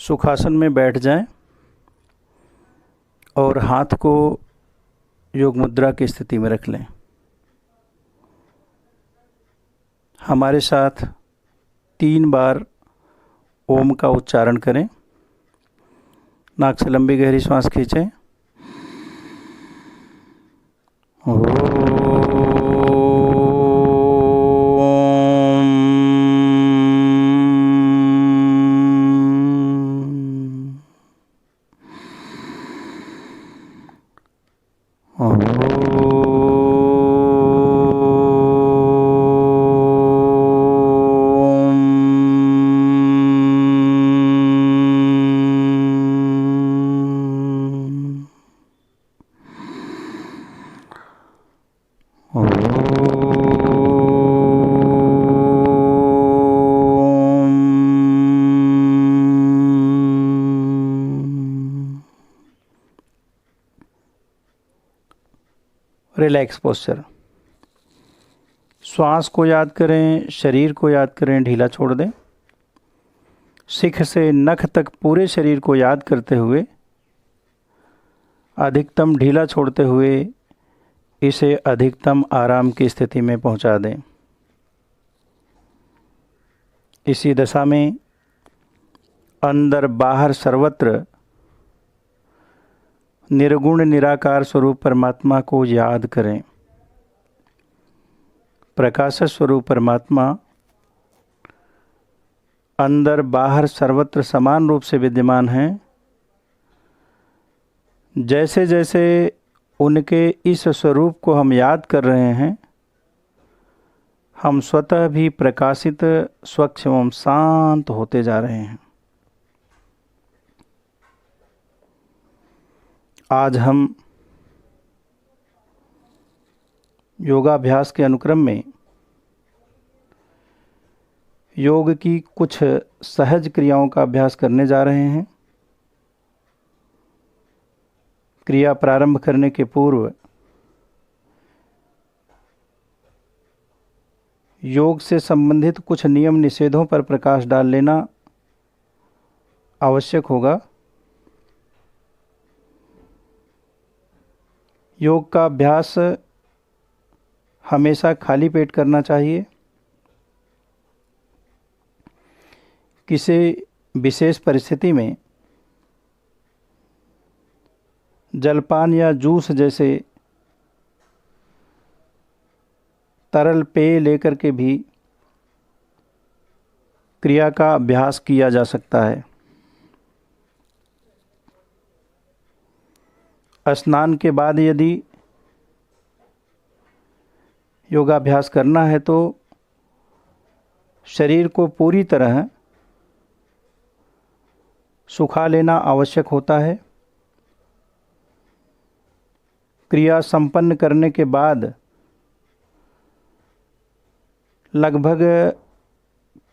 सुखासन में बैठ जाएं और हाथ को योग मुद्रा की स्थिति में रख लें। हमारे साथ 3 बार ओम का उच्चारण करें। नाक से लंबी गहरी सांस खींचें। Relax posture. श्वास को याद करें, शरीर को याद करें, ढीला छोड़ दें। शिख से नख तक पूरे शरीर को याद करते हुए अधिकतम ढीला छोड़ते हुए इसे अधिकतम आराम की स्थिति में पहुंचा दें। इसी दशा में अंदर बाहर सर्वत्र निर्गुण निराकार स्वरूप परमात्मा को याद करें। प्रकाश स्वरूप परमात्मा अंदर बाहर सर्वत्र समान रूप से विद्यमान हैं। जैसे जैसे उनके इस स्वरूप को हम याद कर रहे हैं, हम स्वतः भी प्रकाशित, स्वच्छ एवं शांत होते जा रहे हैं। आज हम योगाभ्यास के अनुक्रम में योग की कुछ सहज क्रियाओं का अभ्यास करने जा रहे हैं। क्रिया प्रारंभ करने के पूर्व योग से संबंधित कुछ नियम निषेधों पर प्रकाश डाल लेना आवश्यक होगा। योग का अभ्यास हमेशा खाली पेट करना चाहिए। किसी विशेष परिस्थिति में जलपान या जूस जैसे तरल पेय लेकर के भी क्रिया का अभ्यास किया जा सकता है। स्नान के बाद यदि योगाभ्यास करना है तो शरीर को पूरी तरह सुखा लेना आवश्यक होता है। क्रिया संपन्न करने के बाद लगभग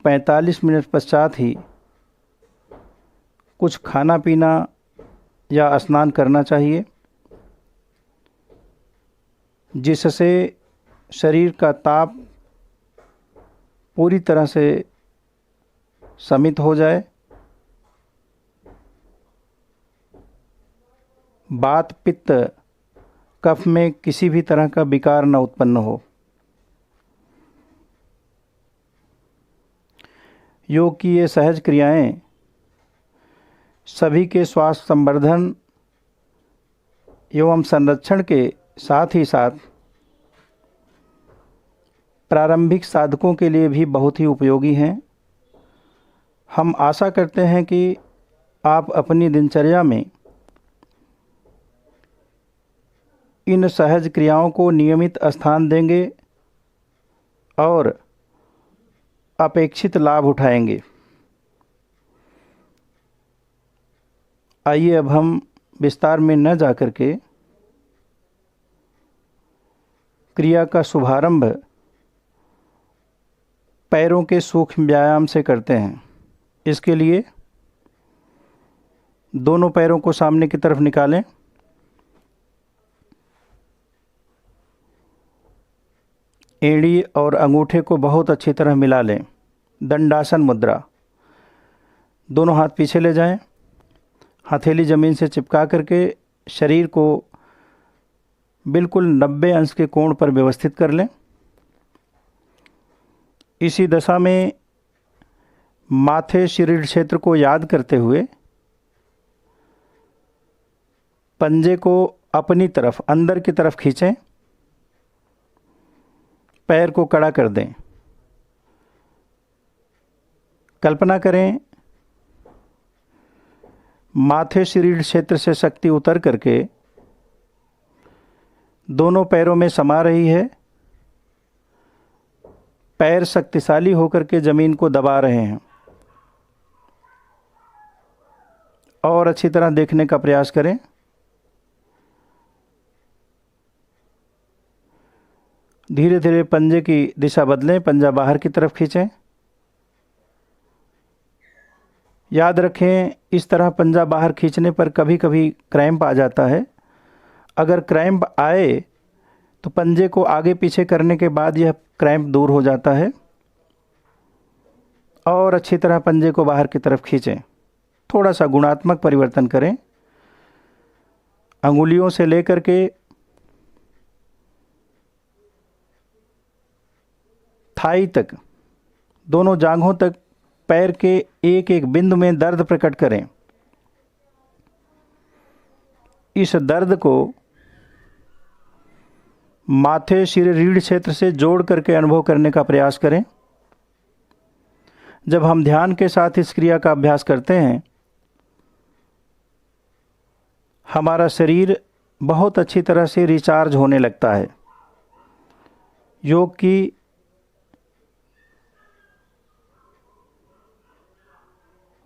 45 मिनट पश्चात ही कुछ खाना पीना या स्नान करना चाहिए, जिससे शरीर का ताप पूरी तरह से शमित हो जाए, वात पित्त कफ में किसी भी तरह का विकार न उत्पन्न हो। योग की ये सहज क्रियाएं सभी के स्वास्थ्य संवर्धन एवं संरक्षण के साथ ही साथ प्रारंभिक साधकों के लिए भी बहुत ही उपयोगी हैं। हम आशा करते हैं कि आप अपनी दिनचर्या में इन सहज क्रियाओं को नियमित स्थान देंगे और अपेक्षित लाभ उठाएंगे। आइए अब हम विस्तार में न जाकर के क्रिया का शुभारंभ पैरों के सूक्ष्म व्यायाम से करते हैं। इसके लिए दोनों पैरों को सामने की तरफ निकालें। एड़ी और अंगूठे को बहुत अच्छी तरह मिला लें। दंडासन मुद्रा। दोनों हाथ पीछे ले जाएं, हथेली ज़मीन से चिपका करके शरीर को बिल्कुल 90 अंश के कोण पर व्यवस्थित कर लें। इसी दशा में माथे शरीर क्षेत्र को याद करते हुए पंजे को अपनी तरफ अंदर की तरफ खींचें, पैर को कड़ा कर दें। कल्पना करें माथे शरीर क्षेत्र से शक्ति उतर करके दोनों पैरों में समा रही है। पैर शक्तिशाली होकर के ज़मीन को दबा रहे हैं और अच्छी तरह देखने का प्रयास करें। धीरे धीरे पंजे की दिशा बदलें, पंजा बाहर की तरफ खींचें। याद रखें, इस तरह पंजा बाहर खींचने पर कभी कभी क्रैम्प आ जाता है। अगर क्रैम्प आए तो पंजे को आगे पीछे करने के बाद यह क्रैम्प दूर हो जाता है। और अच्छी तरह पंजे को बाहर की तरफ खींचें। थोड़ा सा गुणात्मक परिवर्तन करें। अंगुलियों से लेकर के थाई तक, दोनों जांघों तक पैर के एक एक बिंदु में दर्द प्रकट करें। इस दर्द को माथे सिर रीढ़ क्षेत्र से जोड़ करके अनुभव करने का प्रयास करें। जब हम ध्यान के साथ इस क्रिया का अभ्यास करते हैं, हमारा शरीर बहुत अच्छी तरह से रिचार्ज होने लगता है। योग की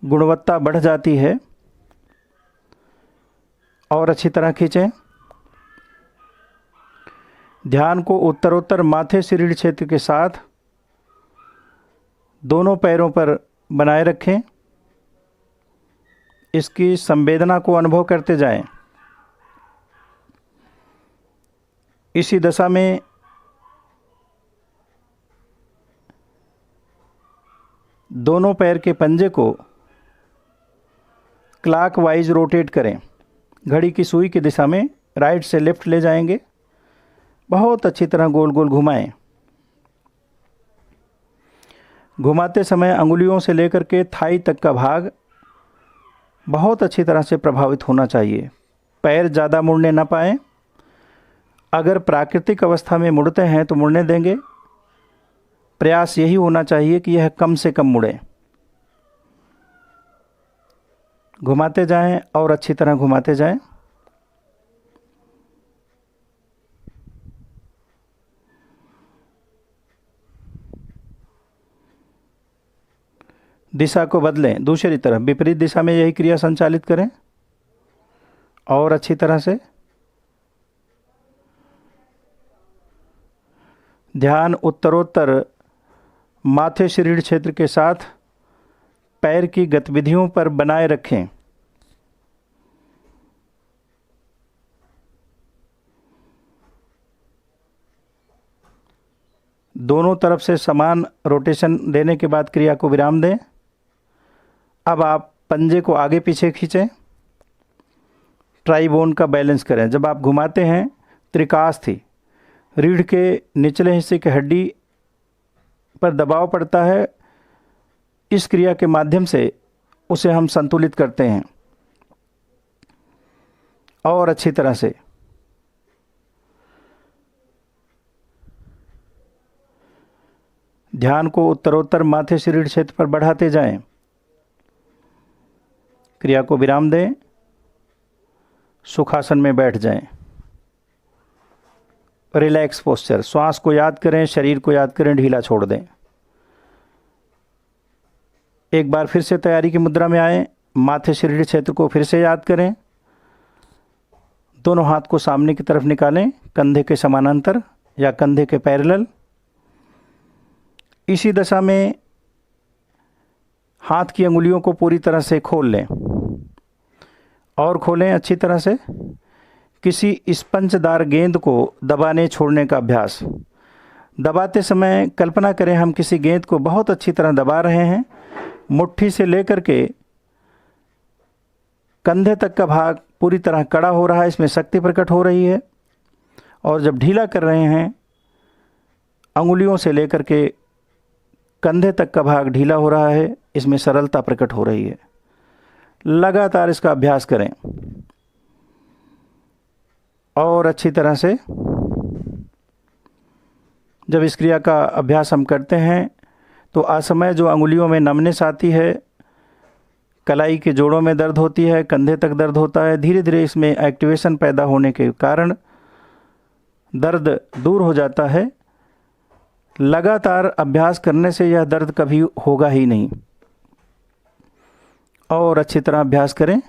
गुणवत्ता बढ़ जाती है। और अच्छी तरह खींचें। ध्यान को उत्तरोत्तर माथे से रीढ़ क्षेत्र के साथ दोनों पैरों पर बनाए रखें। इसकी संवेदना को अनुभव करते जाएं। इसी दशा में दोनों पैर के पंजे को क्लॉकवाइज रोटेट करें। घड़ी की सुई की दिशा में राइट से लेफ्ट ले जाएंगे। बहुत अच्छी तरह गोल गोल घुमाएं। घुमाते समय अंगुलियों से लेकर के थाई तक का भाग बहुत अच्छी तरह से प्रभावित होना चाहिए। पैर ज़्यादा मुड़ने ना पाएं। अगर प्राकृतिक अवस्था में मुड़ते हैं तो मुड़ने देंगे। प्रयास यही होना चाहिए कि यह कम से कम मुड़े। घुमाते जाएं और अच्छी तरह घुमाते जाएं। दिशा को बदलें, दूसरी तरफ विपरीत दिशा में यही क्रिया संचालित करें और अच्छी तरह से। ध्यान उत्तरोत्तर माथे शरीर क्षेत्र के साथ पैर की गतिविधियों पर बनाए रखें। दोनों तरफ से समान रोटेशन देने के बाद क्रिया को विराम दें। अब आप पंजे को आगे पीछे खींचें। ट्राइबोन का बैलेंस करें। जब आप घुमाते हैं, त्रिकास्थी रीढ़ के निचले हिस्से की हड्डी पर दबाव पड़ता है। इस क्रिया के माध्यम से उसे हम संतुलित करते हैं और अच्छी तरह से। ध्यान को उत्तरोत्तर माथे से रीढ़ क्षेत्र पर बढ़ाते जाएं। क्रिया को विराम दें। सुखासन में बैठ जाएं। Relax posture. श्वास को याद करें, शरीर को याद करें, ढीला छोड़ दें। एक बार फिर से तैयारी की मुद्रा में आएं। माथे से रीढ़ क्षेत्र को फिर से याद करें। दोनों हाथ को सामने की तरफ निकालें, कंधे के समानांतर या कंधे के पैरेलल। इसी दशा में हाथ की अंगुलियों को पूरी तरह से खोल लें और खोलें अच्छी तरह से। किसी स्पंजदार गेंद को दबाने छोड़ने का अभ्यास। दबाते समय कल्पना करें हम किसी गेंद को बहुत अच्छी तरह दबा रहे हैं। मुट्ठी से लेकर के कंधे तक का भाग पूरी तरह कड़ा हो रहा है, इसमें शक्ति प्रकट हो रही है। और जब ढीला कर रहे हैं, अंगुलियों से लेकर के कंधे तक का भाग ढीला हो रहा है, इसमें सरलता प्रकट हो रही है। लगातार इसका अभ्यास करें और अच्छी तरह से। जब इस क्रिया का अभ्यास हम करते हैं तो असमय जो अंगुलियों में नमनेस आती है, कलाई के जोड़ों में दर्द होती है, कंधे तक दर्द होता है, धीरे धीरे इसमें एक्टिवेशन पैदा होने के कारण दर्द दूर हो जाता है। लगातार अभ्यास करने से यह दर्द कभी होगा ही नहीं। और अच्छी तरह अभ्यास करें।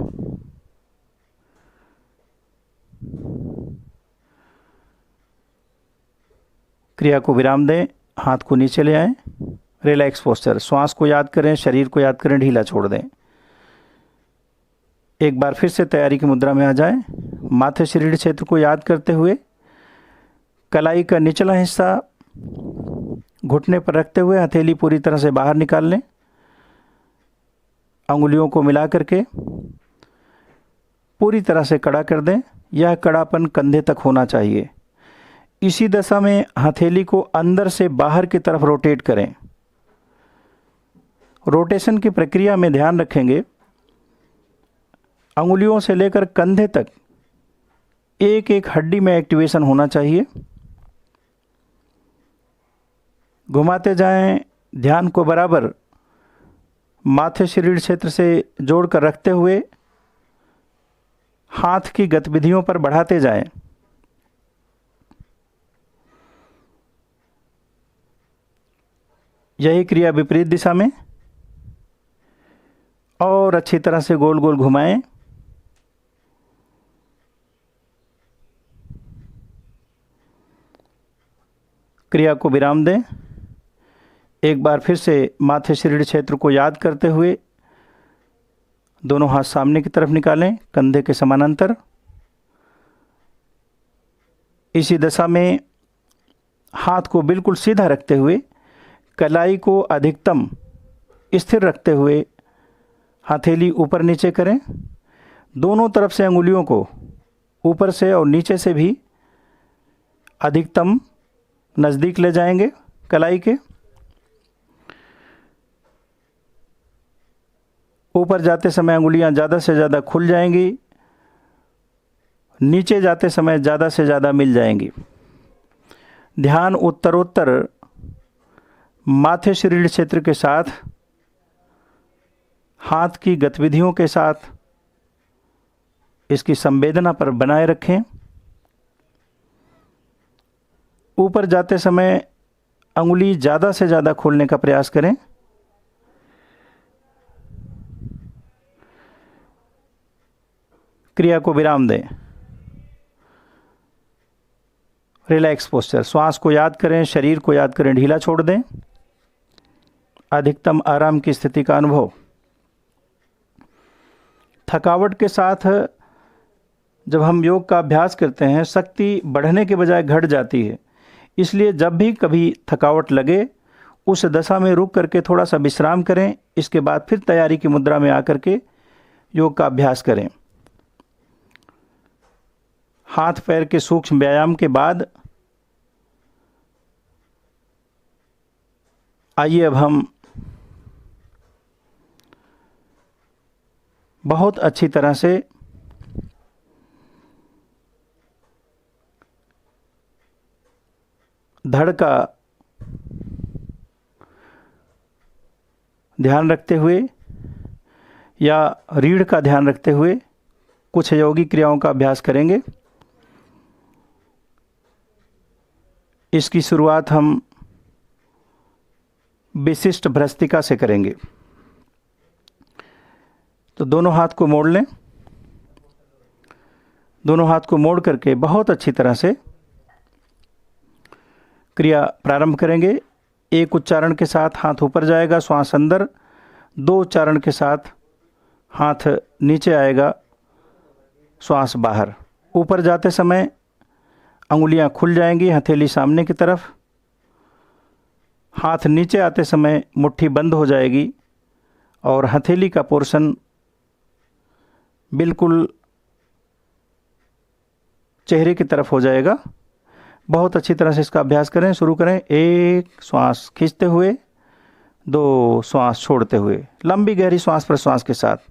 क्रिया को विराम दें, हाथ को नीचे ले आएं, रिलैक्स पोस्चर। श्वास को याद करें, शरीर को याद करें, ढीला छोड़ दें। एक बार फिर से तैयारी की मुद्रा में आ जाएं। माथे शरीर क्षेत्र को याद करते हुए कलाई का निचला हिस्सा घुटने पर रखते हुए हथेली पूरी तरह से बाहर निकाल लें। अंगुलियों को मिला करके पूरी तरह से कड़ा कर दें। यह कड़ापन कंधे तक होना चाहिए। इसी दशा में हथेली को अंदर से बाहर की तरफ रोटेट करें। रोटेशन की प्रक्रिया में ध्यान रखेंगे, अंगुलियों से लेकर कंधे तक एक एक हड्डी में एक्टिवेशन होना चाहिए। घुमाते जाएं, ध्यान को बराबर माथे शरीर क्षेत्र से जोड़कर रखते हुए हाथ की गतिविधियों पर बढ़ाते जाएं। यही क्रिया विपरीत दिशा में, और अच्छी तरह से गोल गोल घुमाएं। क्रिया को विराम दें। एक बार फिर से माथे शरीर क्षेत्र को याद करते हुए दोनों हाथ सामने की तरफ निकालें, कंधे के समानांतर। इसी दशा में हाथ को बिल्कुल सीधा रखते हुए कलाई को अधिकतम स्थिर रखते हुए हथेली ऊपर नीचे करें। दोनों तरफ से अंगुलियों को ऊपर से और नीचे से भी अधिकतम नज़दीक ले जाएंगे कलाई के। ऊपर जाते समय अंगुलियां ज़्यादा से ज़्यादा खुल जाएंगी, नीचे जाते समय ज़्यादा से ज़्यादा मिल जाएंगी। ध्यान उत्तरोत्तर माथे शरीर क्षेत्र के साथ, हाथ की गतिविधियों के साथ इसकी संवेदना पर बनाए रखें। ऊपर जाते समय अंगुली ज़्यादा से ज़्यादा खोलने का प्रयास करें। क्रिया को विराम दें। Relax posture. श्वास को याद करें, शरीर को याद करें, ढीला छोड़ दें। अधिकतम आराम की स्थिति का अनुभव। थकावट के साथ जब हम योग का अभ्यास करते हैं, शक्ति बढ़ने के बजाय घट जाती है। इसलिए जब भी कभी थकावट लगे, उस दशा में रुक करके थोड़ा सा विश्राम करें। इसके बाद फिर तैयारी की मुद्रा में आकर के योग का अभ्यास करें। हाथ पैर के सूक्ष्म व्यायाम के बाद आइए अब हम बहुत अच्छी तरह से धड़ का ध्यान रखते हुए या रीढ़ का ध्यान रखते हुए कुछ योगी क्रियाओं का अभ्यास करेंगे। इसकी शुरुआत हम विशिष्ट भ्रस्तिका से करेंगे। तो दोनों हाथ को मोड़ लें। दोनों हाथ को मोड़ करके बहुत अच्छी तरह से क्रिया प्रारंभ करेंगे। एक उच्चारण के साथ हाथ ऊपर जाएगा, श्वास अंदर। दो उच्चारण के साथ हाथ नीचे आएगा, श्वास बाहर। ऊपर जाते समय अंगुलियां खुल जाएंगी, हथेली सामने की तरफ। हाथ नीचे आते समय मुट्ठी बंद हो जाएगी और हथेली का पोर्शन बिल्कुल चेहरे की तरफ हो जाएगा। बहुत अच्छी तरह से इसका अभ्यास करें। शुरू करें। एक श्वास खींचते हुए, दो श्वास छोड़ते हुए, लंबी गहरी श्वास प्रश्वास के साथ।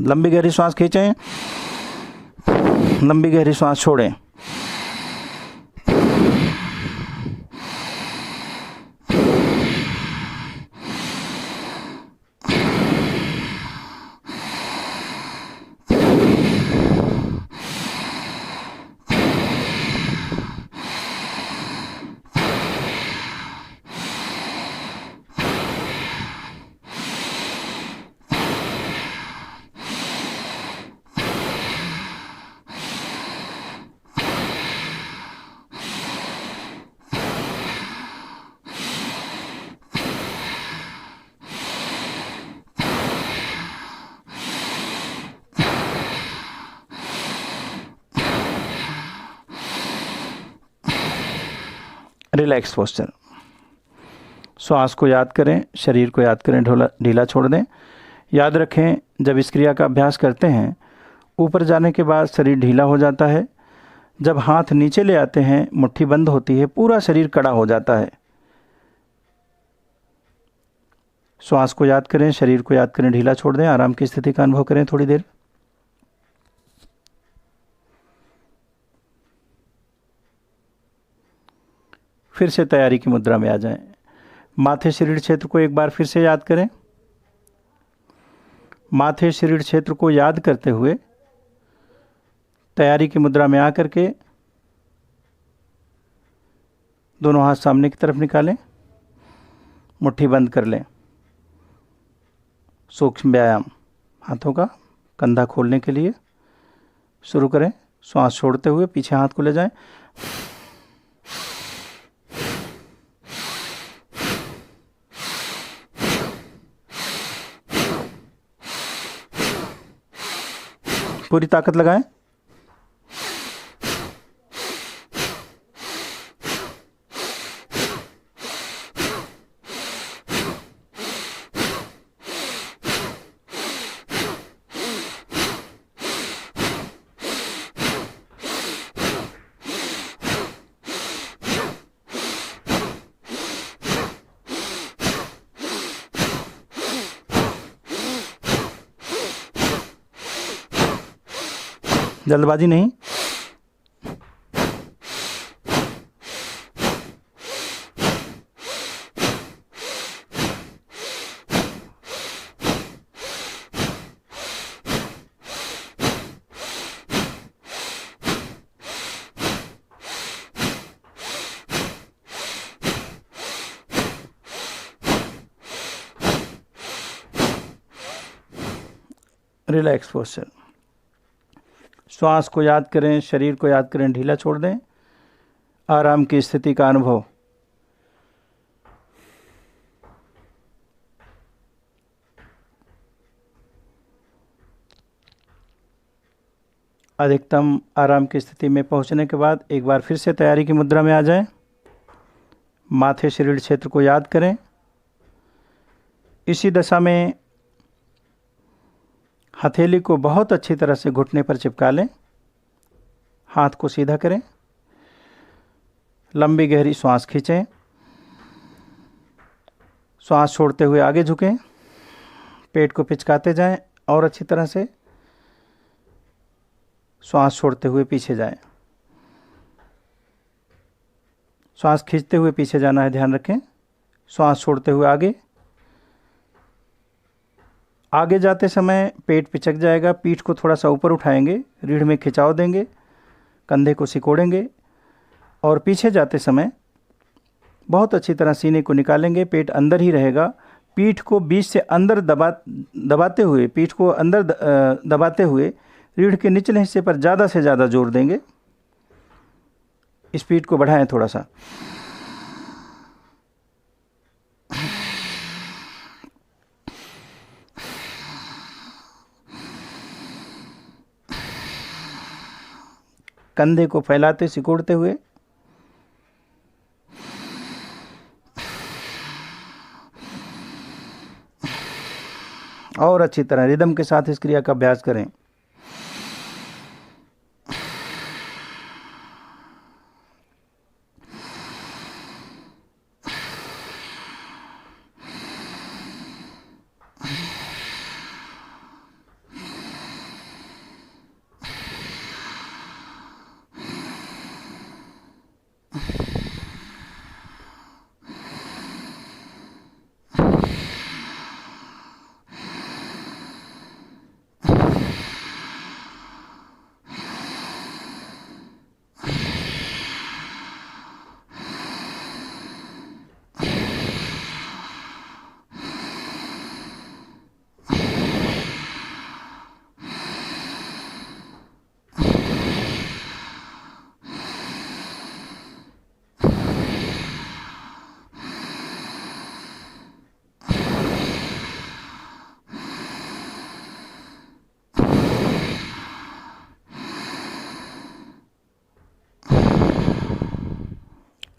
लंबी गहरी श्वास खींचें, लंबी गहरी श्वास छोड़ें। Relax posture. श्वास को याद करें, शरीर को याद करें, ढीला छोड़ दें। याद रखें, जब इस क्रिया का अभ्यास करते हैं, ऊपर जाने के बाद शरीर ढीला हो जाता है। जब हाथ नीचे ले आते हैं, मुट्ठी बंद होती है, पूरा शरीर कड़ा हो जाता है। श्वास को याद करें, शरीर को याद करें, ढीला छोड़ दें। आराम की स्थिति का अनुभव करें थोड़ी देर। फिर से तैयारी की मुद्रा में आ जाएं। माथे शरीर क्षेत्र को एक बार फिर से याद करें। माथे शरीर क्षेत्र को याद करते हुए तैयारी की मुद्रा में आकर के दोनों हाथ सामने की तरफ निकालें, मुट्ठी बंद कर लें। सूक्ष्म व्यायाम हाथों का कंधा खोलने के लिए। शुरू करें। श्वास छोड़ते हुए पीछे हाथ को ले जाएं। पूरी ताकत लगाएं। जल्दबाजी नहीं। Relax posture. श्वास को याद करें, शरीर को याद करें, ढीला छोड़ दें। आराम की स्थिति का अनुभव। अधिकतम आराम की स्थिति में पहुंचने के बाद एक बार फिर से तैयारी की मुद्रा में आ जाएं। माथे शरीर क्षेत्र को याद करें। इसी दशा में हथेली को बहुत अच्छी तरह से घुटने पर चिपका लें। हाथ को सीधा करें। लंबी गहरी श्वास खींचें। श्वास छोड़ते हुए आगे झुकें। पेट को पिचकाते जाएं और अच्छी तरह से। श्वास छोड़ते हुए पीछे जाएं। श्वास खींचते हुए पीछे जाना है, ध्यान रखें। श्वास छोड़ते हुए आगे। आगे जाते समय पेट पिचक जाएगा, पीठ को थोड़ा सा ऊपर उठाएंगे, रीढ़ में खिंचाव देंगे, कंधे को सिकोड़ेंगे और पीछे जाते समय बहुत अच्छी तरह सीने को निकालेंगे, पेट अंदर ही रहेगा, पीठ को बीच से अंदर दबाते हुए, पीठ को अंदर दबाते हुए रीढ़ के निचले हिस्से पर ज़्यादा से ज़्यादा जोर देंगे। स्पीड को बढ़ाएं थोड़ा सा। कंधे को फैलाते सिकुड़ते हुए। और अच्छी तरह रिदम के साथ इस क्रिया का अभ्यास करें।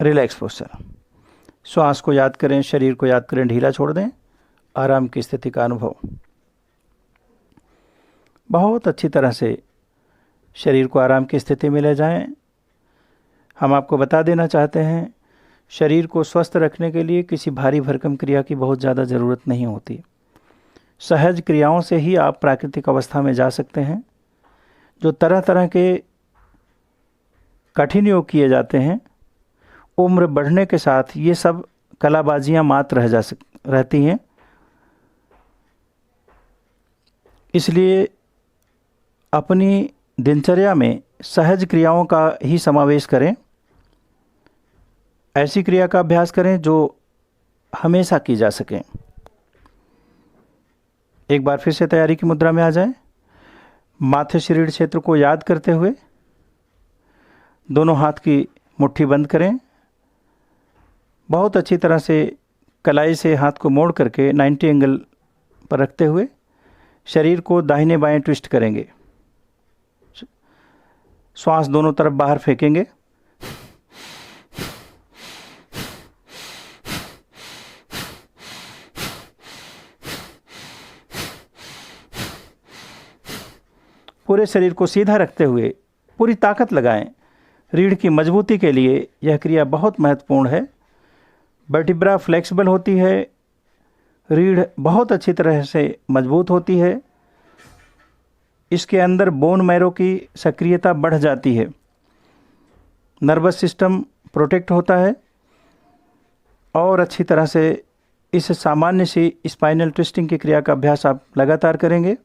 Relax posture. श्वास को याद करें, शरीर को याद करें, ढीला छोड़ दें। आराम की स्थिति का अनुभव। बहुत अच्छी तरह से शरीर को आराम की स्थिति में ले जाएं। हम आपको बता देना चाहते हैं, शरीर को स्वस्थ रखने के लिए किसी भारी भरकम क्रिया की बहुत ज़्यादा ज़रूरत नहीं होती। सहज क्रियाओं से ही आप प्राकृतिक अवस्था में जा सकते हैं। जो तरह तरह के कठिन योग किए जाते हैं, उम्र बढ़ने के साथ ये सब कलाबाजियां मात्र रहती हैं। इसलिए अपनी दिनचर्या में सहज क्रियाओं का ही समावेश करें। ऐसी क्रिया का अभ्यास करें जो हमेशा की जा सके। एक बार फिर से तैयारी की मुद्रा में आ जाएं। माथे से रीढ़ क्षेत्र को याद करते हुए दोनों हाथ की मुट्ठी बंद करें। बहुत अच्छी तरह से कलाई से हाथ को मोड़ करके 90 एंगल पर रखते हुए शरीर को दाहिने बाएं ट्विस्ट करेंगे। श्वास दोनों तरफ बाहर फेंकेंगे। पूरे शरीर को सीधा रखते हुए पूरी ताकत लगाएं। रीढ़ की मजबूती के लिए यह क्रिया बहुत महत्वपूर्ण है। वर्टिब्रा फ्लेक्सिबल होती है, रीढ़ बहुत अच्छी तरह से मजबूत होती है, इसके अंदर बोन मैरो की सक्रियता बढ़ जाती है, नर्वस सिस्टम प्रोटेक्ट होता है और अच्छी तरह से इस सामान्य सी स्पाइनल ट्विस्टिंग की क्रिया का अभ्यास आप लगातार करेंगे।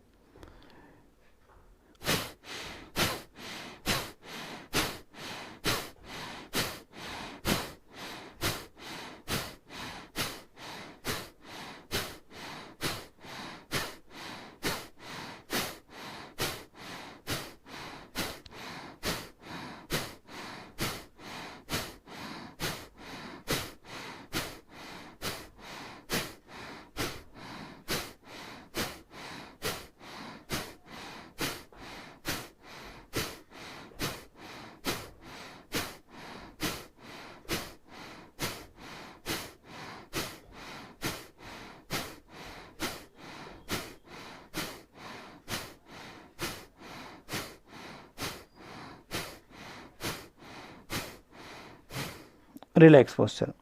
Relax posture.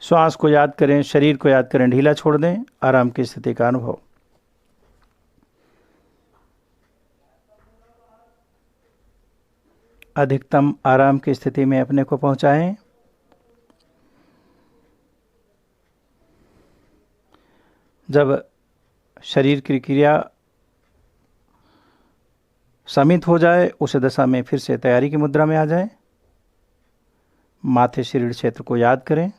श्वास को याद करें, शरीर को याद करें, ढीला छोड़ दें। आराम की स्थिति का अनुभव। अधिकतम आराम की स्थिति में अपने को पहुंचाएं। जब शरीर की क्रिया शमित हो जाए, उस दशा में फिर से तैयारी की मुद्रा में आ जाएं। माथे से रीढ़ क्षेत्र को याद करें।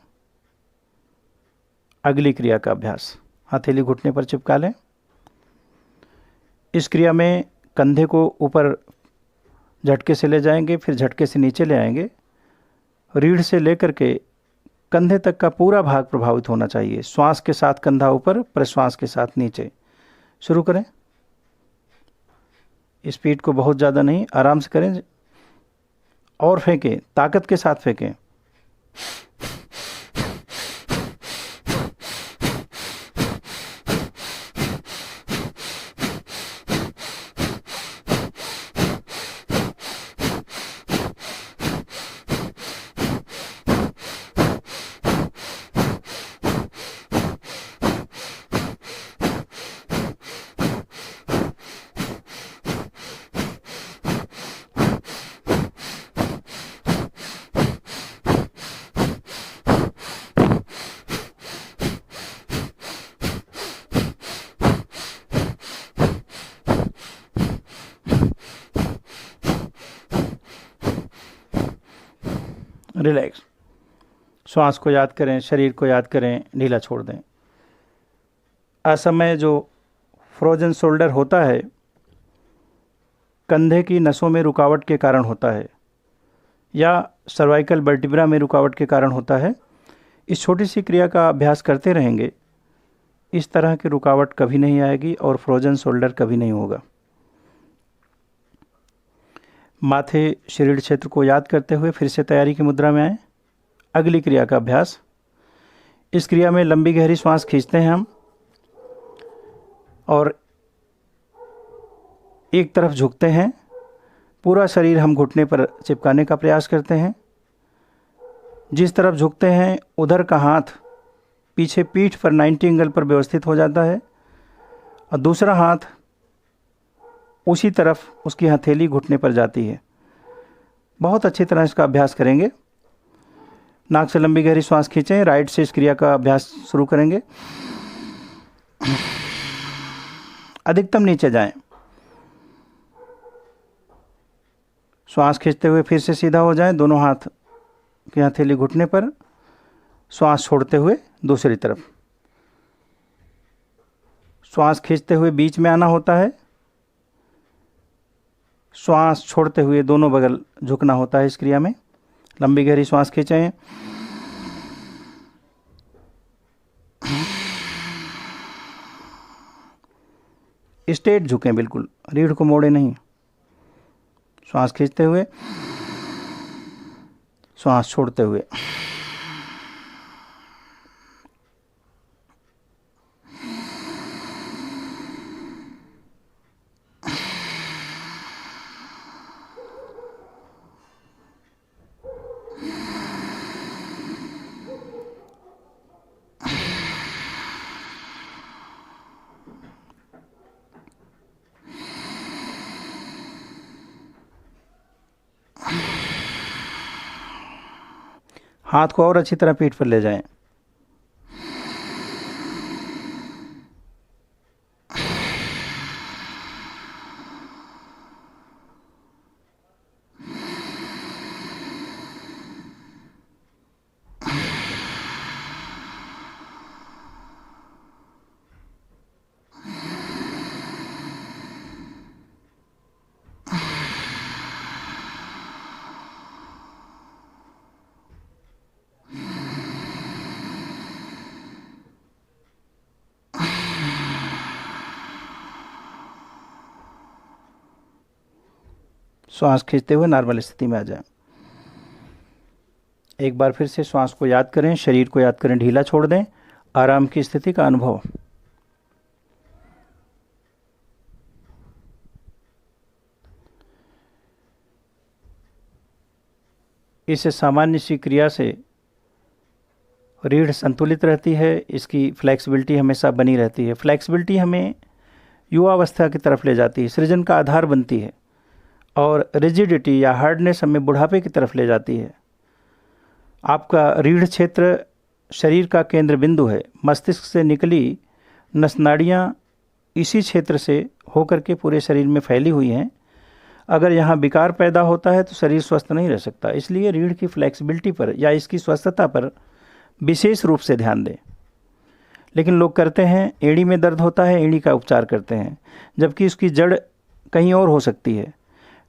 अगली क्रिया का अभ्यास, हथेली घुटने पर चिपका लें। इस क्रिया में कंधे को ऊपर झटके से ले जाएंगे, फिर झटके से नीचे ले आएंगे। रीढ़ से लेकर के कंधे तक का पूरा भाग प्रभावित होना चाहिए। श्वास के साथ कंधा ऊपर, प्रश्वास के साथ नीचे। शुरू करें। स्पीड को बहुत ज़्यादा नहीं, आराम से करें और फेंकें, ताकत के साथ फेंकें। रिलैक्स। श्वास को याद करें, शरीर को याद करें, ढीला छोड़ दें। असमय जो फ्रोजन शोल्डर होता है, कंधे की नसों में रुकावट के कारण होता है या सर्वाइकल वर्टिब्रा में रुकावट के कारण होता है। इस छोटी सी क्रिया का अभ्यास करते रहेंगे, इस तरह की रुकावट कभी नहीं आएगी और फ्रोजन शोल्डर कभी नहीं होगा। माथे, शरीर क्षेत्र को याद करते हुए फिर से तैयारी की मुद्रा में आए। अगली क्रिया का अभ्यास। इस क्रिया में लंबी गहरी श्वास खींचते हैं हम और एक तरफ झुकते हैं। पूरा शरीर हम घुटने पर चिपकाने का प्रयास करते हैं। जिस तरफ झुकते हैं उधर का हाथ पीछे पीठ पर 90 एंगल पर व्यवस्थित हो जाता है और दूसरा हाथ उसी तरफ उसकी हथेली घुटने पर जाती है। बहुत अच्छी तरह इसका अभ्यास करेंगे। नाक से लंबी गहरी श्वास खींचें। राइट से इस क्रिया का अभ्यास शुरू करेंगे। अधिकतम नीचे जाएं। श्वास खींचते हुए फिर से सीधा हो जाएं, दोनों हाथ की हथेली घुटने पर। श्वास छोड़ते हुए दूसरी तरफ। श्वास खींचते हुए बीच में आना होता है, श्वास छोड़ते हुए दोनों बगल झुकना होता है। इस क्रिया में लंबी गहरी श्वास खींचें। स्ट्रेट झुकें, बिल्कुल रीढ़ को मोड़े नहीं। श्वास खींचते हुए, श्वास छोड़ते हुए। हाथ को और अच्छी तरह पीठ पर ले जाएं। श्वास खींचते हुए नॉर्मल स्थिति में आ जाएं। एक बार फिर से श्वास को याद करें, शरीर को याद करें, ढीला छोड़ दें। आराम की स्थिति का अनुभव। इस सामान्य सी क्रिया से रीढ़ संतुलित रहती है, इसकी फ्लेक्सिबिलिटी हमेशा बनी रहती है। फ्लेक्सिबिलिटी हमें युवावस्था की तरफ ले जाती है, सृजन का आधार बनती है, और रिजिडिटी या हार्डनेस हमें बुढ़ापे की तरफ ले जाती है। आपका रीढ़ क्षेत्र शरीर का केंद्र बिंदु है। मस्तिष्क से निकली नसनाड़ियाँ इसी क्षेत्र से होकर के पूरे शरीर में फैली हुई हैं। अगर यहाँ विकार पैदा होता है तो शरीर स्वस्थ नहीं रह सकता। इसलिए रीढ़ की फ्लेक्सिबिलिटी पर या इसकी स्वस्थता पर विशेष रूप से ध्यान दें। लेकिन लोग करते हैं, एड़ी में दर्द होता है, एड़ी का उपचार करते हैं, जबकि उसकी जड़ कहीं और हो सकती है।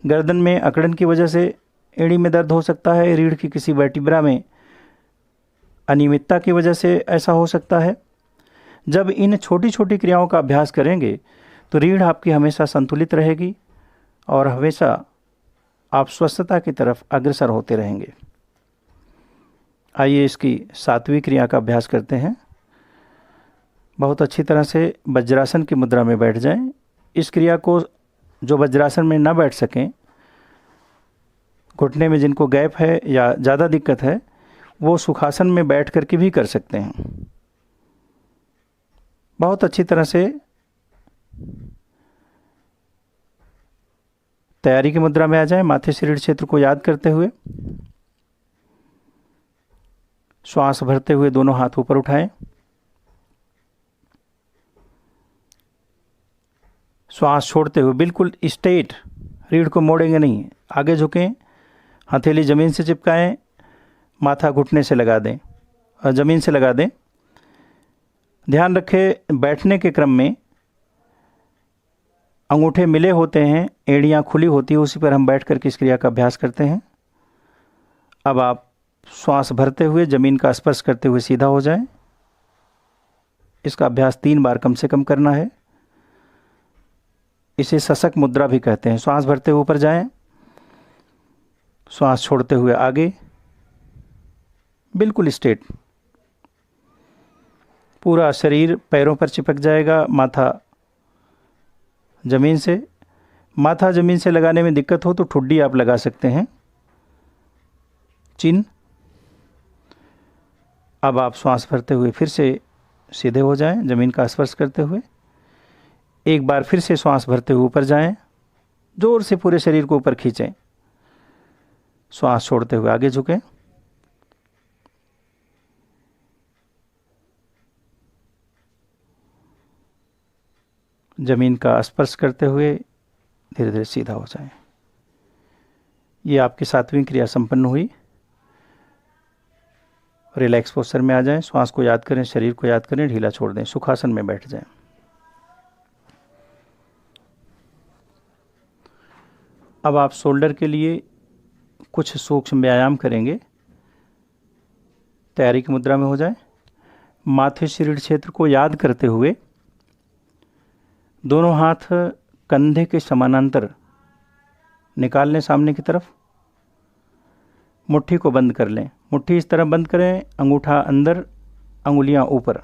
गर्दन में अकड़न की वजह से एड़ी में दर्द हो सकता है, रीढ़ की किसी वर्टिब्रा में अनियमितता की वजह से ऐसा हो सकता है। जब इन छोटी छोटी क्रियाओं का अभ्यास करेंगे तो रीढ़ आपकी हमेशा संतुलित रहेगी और हमेशा आप स्वस्थता की तरफ अग्रसर होते रहेंगे। आइए इसकी 7वीं क्रिया का अभ्यास करते हैं। बहुत अच्छी तरह से वज्रासन की मुद्रा में बैठ जाएं। इस क्रिया को जो वज्रासन में ना बैठ सकें, घुटने में जिनको गैप है या ज़्यादा दिक्कत है, वो सुखासन में बैठ कर के भी कर सकते हैं। बहुत अच्छी तरह से तैयारी की मुद्रा में आ जाएं। माथे से रीढ़ क्षेत्र को याद करते हुए श्वास भरते हुए दोनों हाथ ऊपर उठाएं। श्वास छोड़ते हुए बिल्कुल स्ट्रेट, रीढ़ को मोड़ेंगे नहीं, आगे झुकें, हथेली ज़मीन से चिपकाएं, माथा घुटने से लगा दें और ज़मीन से लगा दें। ध्यान रखें, बैठने के क्रम में अंगूठे मिले होते हैं, एड़ियाँ खुली होती है, उसी पर हम बैठ कर के इस क्रिया का अभ्यास करते हैं। अब आप श्वास भरते हुए ज़मीन का स्पर्श करते हुए सीधा हो जाएं। इसका अभ्यास 3 बार कम से कम करना है। इसे सशक मुद्रा भी कहते हैं। श्वास भरते हुए ऊपर जाएं, श्वास छोड़ते हुए आगे, बिल्कुल स्ट्रेट। पूरा शरीर पैरों पर चिपक जाएगा, माथा ज़मीन से। माथा ज़मीन से लगाने में दिक्कत हो तो ठुड्डी आप लगा सकते हैं, चिन्ह। अब आप श्वास भरते हुए फिर से सीधे हो जाएं, ज़मीन का स्पर्श करते हुए। एक बार फिर से श्वास भरते हुए ऊपर जाएं, जोर से पूरे शरीर को ऊपर खींचें। श्वास छोड़ते हुए आगे झुकें। ज़मीन का स्पर्श करते हुए धीरे धीरे सीधा हो जाएं। ये आपकी 7वीं क्रिया संपन्न हुई। रिलैक्स पोस्चर में आ जाएं, श्वास को याद करें, शरीर को याद करें, ढीला छोड़ दें, सुखासन में बैठ जाएं। अब आप शोल्डर के लिए कुछ सूक्ष्म व्यायाम करेंगे। तैयारी की मुद्रा में हो जाएं। माथे से रीढ़ क्षेत्र को याद करते हुए दोनों हाथ कंधे के समानांतर निकाल लें सामने की तरफ। मुट्ठी को बंद कर लें। मुट्ठी इस तरह बंद करें, अंगूठा अंदर, अंगुलियां ऊपर।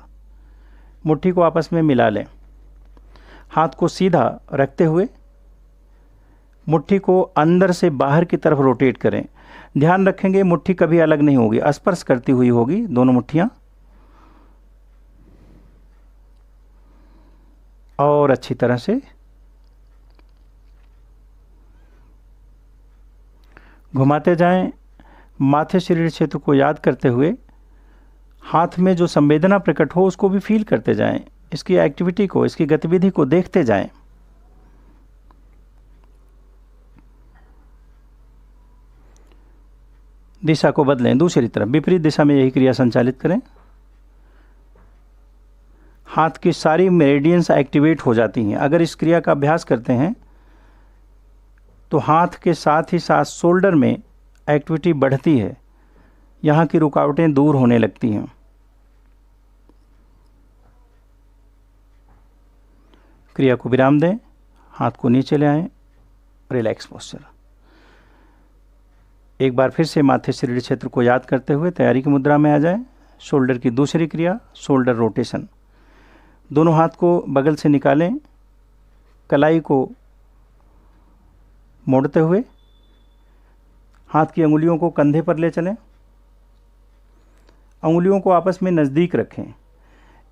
मुट्ठी को आपस में मिला लें। हाथ को सीधा रखते हुए मुट्ठी को अंदर से बाहर की तरफ रोटेट करें। ध्यान रखेंगे मुट्ठी कभी अलग नहीं होगी, स्पर्श करती हुई होगी दोनों मुट्ठियां। और अच्छी तरह से घुमाते जाएं। माथे से रीढ़ क्षेत्र को याद करते हुए हाथ में जो संवेदना प्रकट हो उसको भी फील करते जाएं। इसकी एक्टिविटी को, इसकी गतिविधि को देखते जाएं। दिशा को बदलें, दूसरी तरफ विपरीत दिशा में यही क्रिया संचालित करें। हाथ की सारी मेरिडियंस एक्टिवेट हो जाती हैं। अगर इस क्रिया का अभ्यास करते हैं तो हाथ के साथ ही साथ शोल्डर में एक्टिविटी बढ़ती है, यहाँ की रुकावटें दूर होने लगती हैं। क्रिया को विराम दें, हाथ को नीचे ले आएं, रिलैक्स पोस्चर। एक बार फिर से माथे से रीढ़ क्षेत्र को याद करते हुए तैयारी की मुद्रा में आ जाएं। शोल्डर की दूसरी क्रिया, शोल्डर रोटेशन। दोनों हाथ को बगल से निकालें, कलाई को मोड़ते हुए हाथ की अंगुलियों को कंधे पर ले चलें। अंगुलियों को आपस में नज़दीक रखें।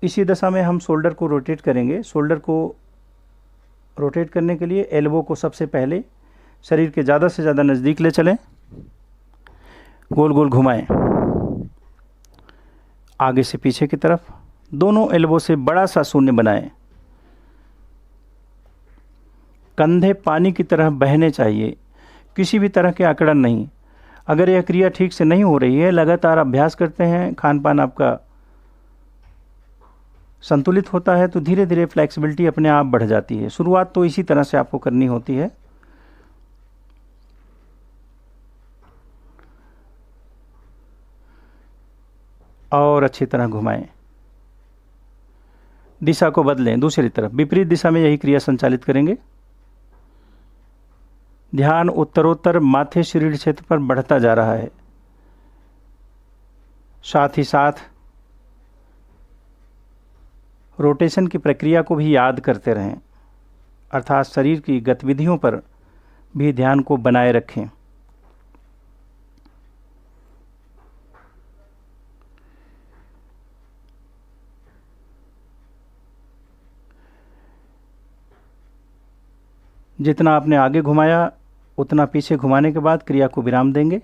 इसी दशा में हम शोल्डर को रोटेट करेंगे। शोल्डर को रोटेट करने के लिए एल्बो को सबसे पहले शरीर के ज़्यादा से ज़्यादा नज़दीक ले चलें, गोल गोल घुमाएं, आगे से पीछे की तरफ। दोनों एल्बो से बड़ा सा शून्य बनाएं। कंधे पानी की तरह बहने चाहिए, किसी भी तरह के अकड़न नहीं। अगर यह क्रिया ठीक से नहीं हो रही है, लगातार अभ्यास करते हैं, खान पान आपका संतुलित होता है तो धीरे धीरे फ्लेक्सिबिलिटी अपने आप बढ़ जाती है। शुरुआत तो इसी तरह से आपको करनी होती है। और अच्छी तरह घुमाएं, दिशा को बदलें, दूसरी तरफ विपरीत दिशा में यही क्रिया संचालित करेंगे। ध्यान उत्तरोत्तर माथे शरीर क्षेत्र पर बढ़ता जा रहा है। साथ ही साथ रोटेशन की प्रक्रिया को भी याद करते रहें, अर्थात शरीर की गतिविधियों पर भी ध्यान को बनाए रखें। जितना आपने आगे घुमाया उतना पीछे घुमाने के बाद क्रिया को विराम देंगे।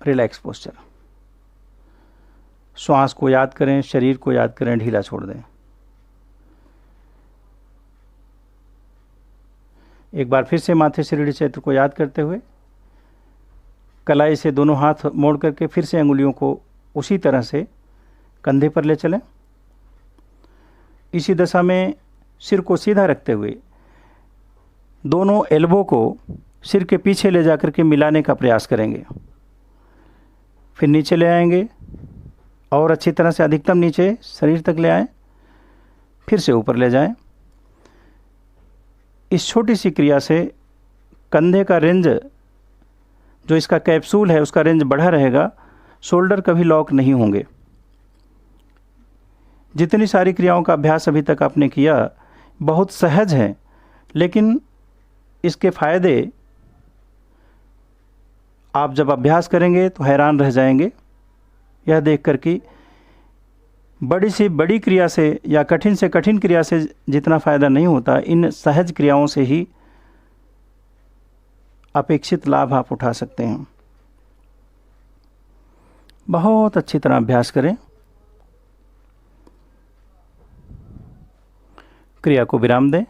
Relax posture. श्वास को याद करें, शरीर को याद करें, ढीला छोड़ दें। एक बार फिर से माथे से रीढ़ क्षेत्र को याद करते हुए कलाई से दोनों हाथ मोड़ करके फिर से अंगुलियों को उसी तरह से कंधे पर ले चलें। इसी दशा में सिर को सीधा रखते हुए दोनों एल्बो को सिर के पीछे ले जाकर के मिलाने का प्रयास करेंगे। फिर नीचे ले आएंगे और अच्छी तरह से अधिकतम नीचे शरीर तक ले आएं, फिर से ऊपर ले जाएं। इस छोटी सी क्रिया से कंधे का रेंज, जो इसका कैप्सूल है, उसका रेंज बढ़ा रहेगा, शोल्डर कभी लॉक नहीं होंगे। जितनी सारी क्रियाओं का अभ्यास अभी तक आपने किया बहुत सहज है, लेकिन इसके फायदे आप जब अभ्यास करेंगे तो हैरान रह जाएंगे, यह देखकर कि बड़ी से बड़ी क्रिया से या कठिन से कठिन क्रिया से जितना फ़ायदा नहीं होता, इन सहज क्रियाओं से ही अपेक्षित लाभ आप उठा सकते हैं। बहुत अच्छी तरह अभ्यास करें। क्रिया को विराम दें।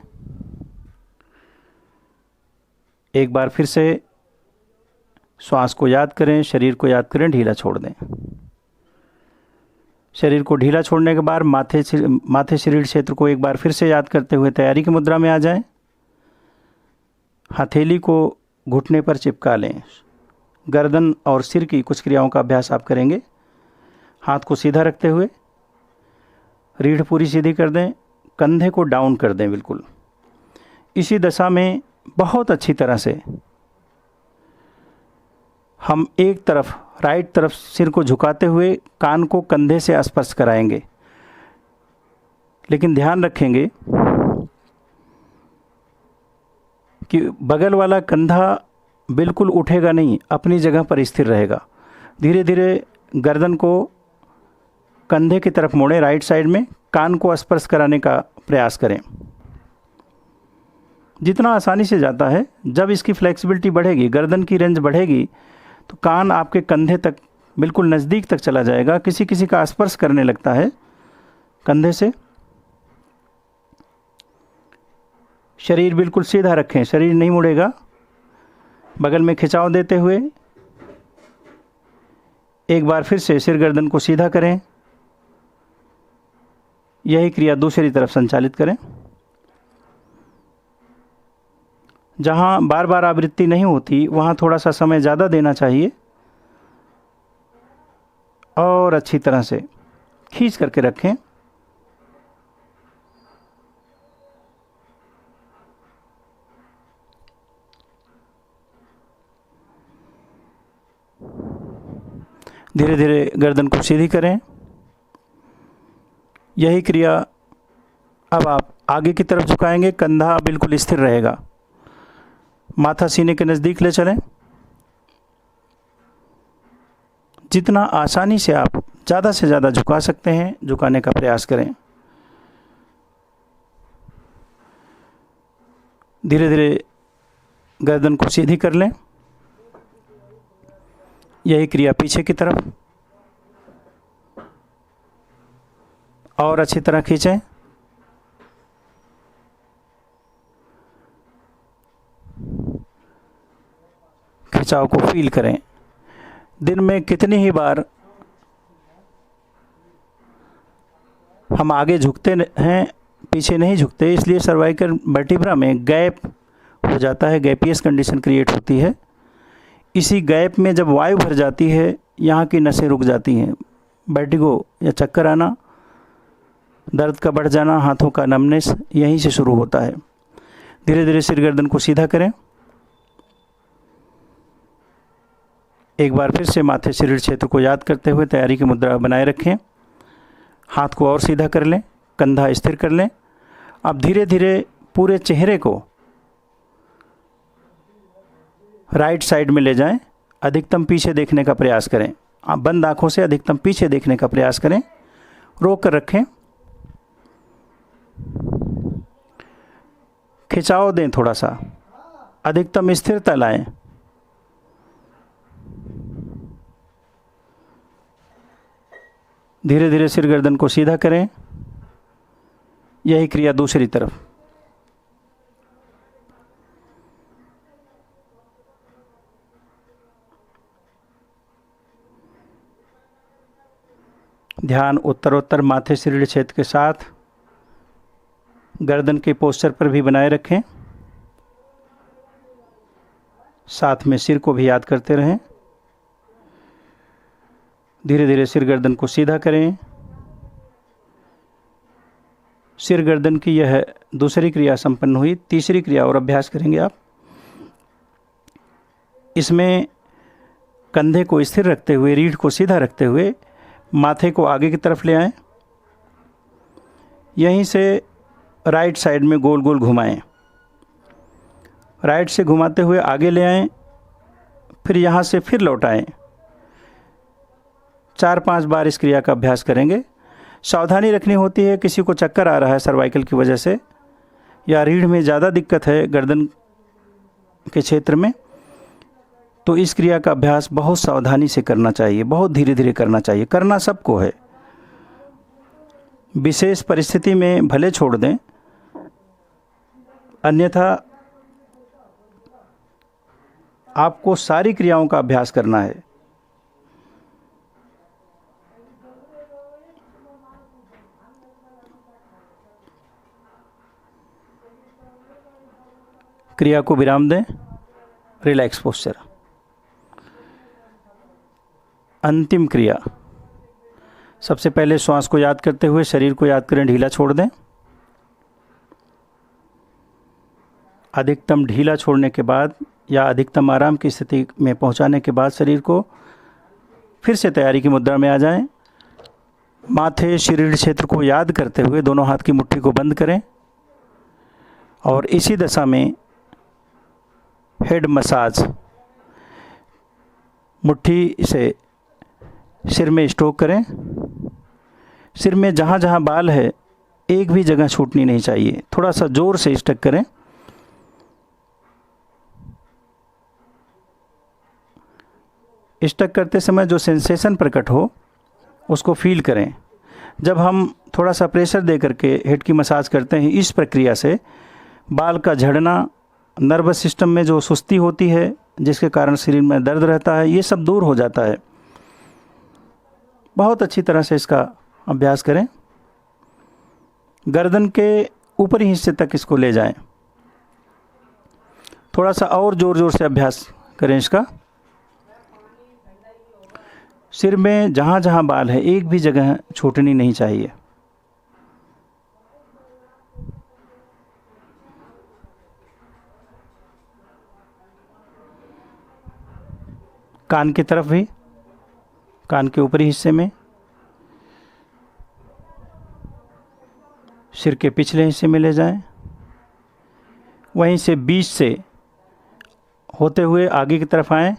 एक बार फिर से श्वास को याद करें, शरीर को याद करें, ढीला छोड़ दें। शरीर को ढीला छोड़ने के बाद माथे शरीर क्षेत्र को एक बार फिर से याद करते हुए तैयारी की मुद्रा में आ जाएं। हथेली को घुटने पर चिपका लें। गर्दन और सिर की कुछ क्रियाओं का अभ्यास आप करेंगे। हाथ को सीधा रखते हुए रीढ़ पूरी सीधी कर दें, कंधे को डाउन कर दें बिल्कुल। इसी दशा में बहुत अच्छी तरह से हम एक तरफ, राइट तरफ सिर को झुकाते हुए कान को कंधे से स्पर्श कराएंगे, लेकिन ध्यान रखेंगे कि बगल वाला कंधा बिल्कुल उठेगा नहीं, अपनी जगह पर स्थिर रहेगा। धीरे धीरे गर्दन को कंधे की तरफ मोड़ें, राइट साइड में कान को स्पर्श कराने का प्रयास करें। जितना आसानी से जाता है, जब इसकी फ्लेक्सिबिलिटी बढ़ेगी, गर्दन की रेंज बढ़ेगी, तो कान आपके कंधे तक बिल्कुल नज़दीक तक चला जाएगा। किसी किसी का स्पर्श करने लगता है कंधे से। शरीर बिल्कुल सीधा रखें, शरीर नहीं मुड़ेगा। बगल में खिंचाव देते हुए एक बार फिर से सिर गर्दन को सीधा करें। यही क्रिया दूसरी तरफ संचालित करें। जहाँ बार बार आवृत्ति नहीं होती वहाँ थोड़ा सा समय ज़्यादा देना चाहिए और अच्छी तरह से खींच करके रखें। धीरे धीरे गर्दन को सीधी करें। यही क्रिया अब आप आगे की तरफ झुकाएंगे, कंधा बिल्कुल स्थिर रहेगा। माथा सीने के नज़दीक ले चलें। जितना आसानी से आप ज़्यादा से ज़्यादा झुका सकते हैं, झुकाने का प्रयास करें। धीरे धीरे गर्दन को सीधी कर लें। यही क्रिया पीछे की तरफ, और अच्छी तरह खींचें। खिंचाव को फील करें। दिन में कितनी ही बार हम आगे झुकते हैं, पीछे नहीं झुकते, इसलिए सर्वाइकल वर्टिब्रा में गैप हो जाता है, गैपियस कंडीशन क्रिएट होती है। इसी गैप में जब वायु भर जाती है, यहाँ की नसें रुक जाती हैं। वर्टिगो या चक्कर आना, दर्द का बढ़ जाना, हाथों का नमनेस यहीं से शुरू होता है। धीरे धीरे सिर गर्दन को सीधा करें। एक बार फिर से माथे से रीढ़ क्षेत्र को याद करते हुए तैयारी की मुद्रा बनाए रखें। हाथ को और सीधा कर लें, कंधा स्थिर कर लें। अब धीरे धीरे पूरे चेहरे को राइट साइड में ले जाएं। अधिकतम पीछे देखने का प्रयास करें। आप बंद आंखों से अधिकतम पीछे देखने का प्रयास करें। रोक कर रखें। खिंचाव दें थोड़ा सा, अधिकतम स्थिरता लाएं। धीरे धीरे सिर गर्दन को सीधा करें। यही क्रिया दूसरी तरफ। ध्यान उत्तरोत्तर माथे से रीढ़ क्षेत्र के साथ गर्दन के पोस्चर पर भी बनाए रखें। साथ में सिर को भी याद करते रहें। धीरे धीरे सिर गर्दन को सीधा करें। सिर गर्दन की यह दूसरी क्रिया संपन्न हुई। तीसरी क्रिया और अभ्यास करेंगे आप। इसमें कंधे को स्थिर रखते हुए, रीढ़ को सीधा रखते हुए माथे को आगे की तरफ ले आएं। यहीं से राइट साइड में गोल गोल घुमाएं। राइट से घुमाते हुए आगे ले आएं, फिर यहाँ से फिर लौटाएं। 4-5 बार इस क्रिया का अभ्यास करेंगे। सावधानी रखनी होती है, किसी को चक्कर आ रहा है सर्वाइकल की वजह से, या रीढ़ में ज़्यादा दिक्कत है गर्दन के क्षेत्र में, तो इस क्रिया का अभ्यास बहुत सावधानी से करना चाहिए, बहुत धीरे धीरे करना चाहिए। करना सबको है, विशेष परिस्थिति में भले छोड़ दें, अन्यथा आपको सारी क्रियाओं का अभ्यास करना है। क्रिया को विराम दें। Relax posture. अंतिम क्रिया। सबसे पहले श्वास को याद करते हुए शरीर को याद करें, ढीला छोड़ दें। अधिकतम ढीला छोड़ने के बाद या अधिकतम आराम की स्थिति में पहुंचाने के बाद शरीर को फिर से तैयारी की मुद्रा में आ जाएं। माथे रीढ़ क्षेत्र को याद करते हुए दोनों हाथ की मुट्ठी को बंद करें और इसी दशा में हेड मसाज, मुट्ठी से सिर में स्ट्रोक करें। सिर में जहाँ जहाँ बाल है एक भी जगह छूटनी नहीं चाहिए। थोड़ा सा जोर से स्ट्रोक करें। स्ट्रोक करते समय जो सेंसेशन प्रकट हो उसको फील करें। जब हम थोड़ा सा प्रेशर दे करके हेड की मसाज करते हैं, इस प्रक्रिया से बाल का झड़ना, नर्वस सिस्टम में जो सुस्ती होती है जिसके कारण शरीर में दर्द रहता है, ये सब दूर हो जाता है। बहुत अच्छी तरह से इसका अभ्यास करें। गर्दन के ऊपरी हिस्से तक इसको ले जाएं। थोड़ा सा और ज़ोर ज़ोर से अभ्यास करें इसका। सिर में जहाँ जहाँ बाल है एक भी जगह छूटनी नहीं चाहिए। कान की तरफ भी, कान के ऊपरी हिस्से में, सिर के पिछले हिस्से में ले जाएं। वहीं से बीच से होते हुए आगे की तरफ आएं।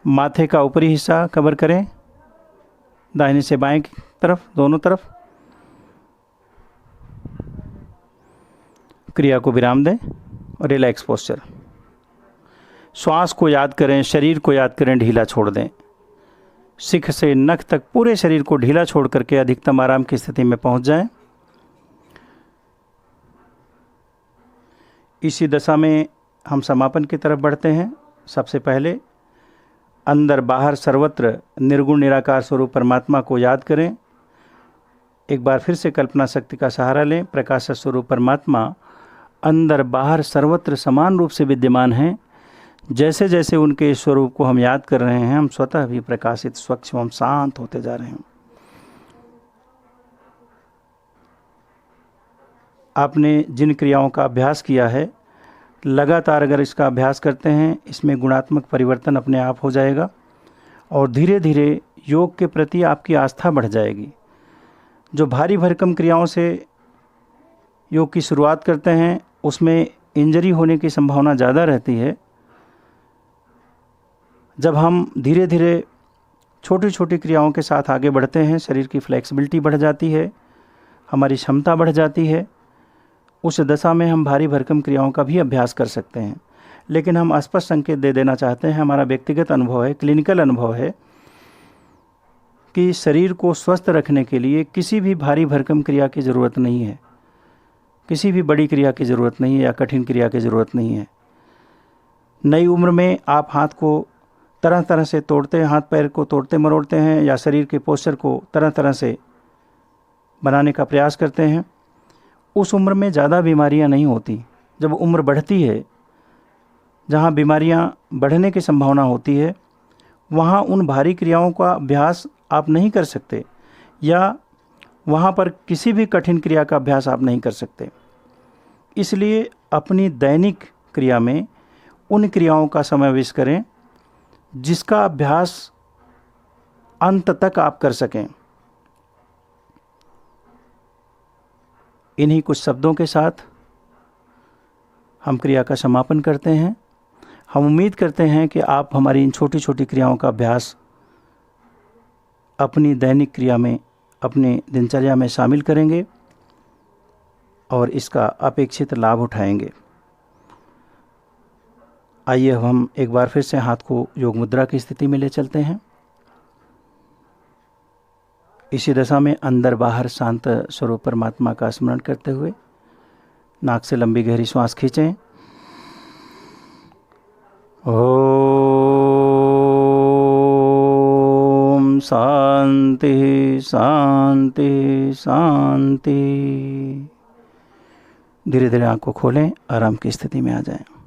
माथे का ऊपरी हिस्सा कवर करें, दाहिने से बाएं की तरफ, दोनों तरफ। क्रिया को विराम दें और रिलैक्स पोस्चर। श्वास को याद करें, शरीर को याद करें, ढीला छोड़ दें। शिख से नख तक पूरे शरीर को ढीला छोड़ करके अधिकतम आराम की स्थिति में पहुंच जाएं। इसी दशा में हम समापन की तरफ बढ़ते हैं। सबसे पहले अंदर बाहर सर्वत्र निर्गुण निराकार स्वरूप परमात्मा को याद करें। एक बार फिर से कल्पना शक्ति का सहारा लें। प्रकाश स्वरूप परमात्मा अंदर बाहर सर्वत्र समान रूप से विद्यमान हैं। जैसे जैसे उनके स्वरूप को हम याद कर रहे हैं, हम स्वतः भी प्रकाशित, स्वच्छ एवं शांत होते जा रहे हैं। आपने जिन क्रियाओं का अभ्यास किया है, लगातार अगर इसका अभ्यास करते हैं, इसमें गुणात्मक परिवर्तन अपने आप हो जाएगा और धीरे धीरे योग के प्रति आपकी आस्था बढ़ जाएगी। जो भारी भरकम क्रियाओं से योग की शुरुआत करते हैं, उसमें इंजरी होने की संभावना ज़्यादा रहती है। जब हम धीरे धीरे छोटी छोटी क्रियाओं के साथ आगे बढ़ते हैं, शरीर की फ्लेक्सिबिलिटी बढ़ जाती है, हमारी क्षमता बढ़ जाती है। उस दशा में हम भारी भरकम क्रियाओं का भी अभ्यास कर सकते हैं। लेकिन हम स्पष्ट संकेत दे देना चाहते हैं, हमारा व्यक्तिगत अनुभव है, क्लिनिकल अनुभव है कि शरीर को स्वस्थ रखने के लिए किसी भी भारी भरकम क्रिया की ज़रूरत नहीं है, किसी भी बड़ी क्रिया की ज़रूरत नहीं है या कठिन क्रिया की ज़रूरत नहीं है। नई उम्र में आप हाथ को तरह तरह से तोड़ते हैं, हाथ पैर को तोड़ते मरोड़ते हैं या शरीर के पोस्चर को तरह तरह से बनाने का प्रयास करते हैं। उस उम्र में ज़्यादा बीमारियां नहीं होती। जब उम्र बढ़ती है, जहां बीमारियां बढ़ने की संभावना होती है, वहां उन भारी क्रियाओं का अभ्यास आप नहीं कर सकते या वहां पर किसी भी कठिन क्रिया का अभ्यास आप नहीं कर सकते। इसलिए अपनी दैनिक क्रिया में उन क्रियाओं का समावेश करें जिसका अभ्यास अंत तक आप कर सकें। इन्हीं कुछ शब्दों के साथ हम क्रिया का समापन करते हैं। हम उम्मीद करते हैं कि आप हमारी इन छोटी छोटी क्रियाओं का अभ्यास अपनी दैनिक क्रिया में, अपनी दिनचर्या में शामिल करेंगे और इसका अपेक्षित लाभ उठाएंगे। आइए अब हम एक बार फिर से हाथ को योग मुद्रा की स्थिति में ले चलते हैं। इसी दशा में अंदर बाहर शांत स्वरूप परमात्मा का स्मरण करते हुए नाक से लंबी गहरी श्वास खींचें। ओम शांति शांति शांति। धीरे धीरे आंख को खोलें, आराम की स्थिति में आ जाएं।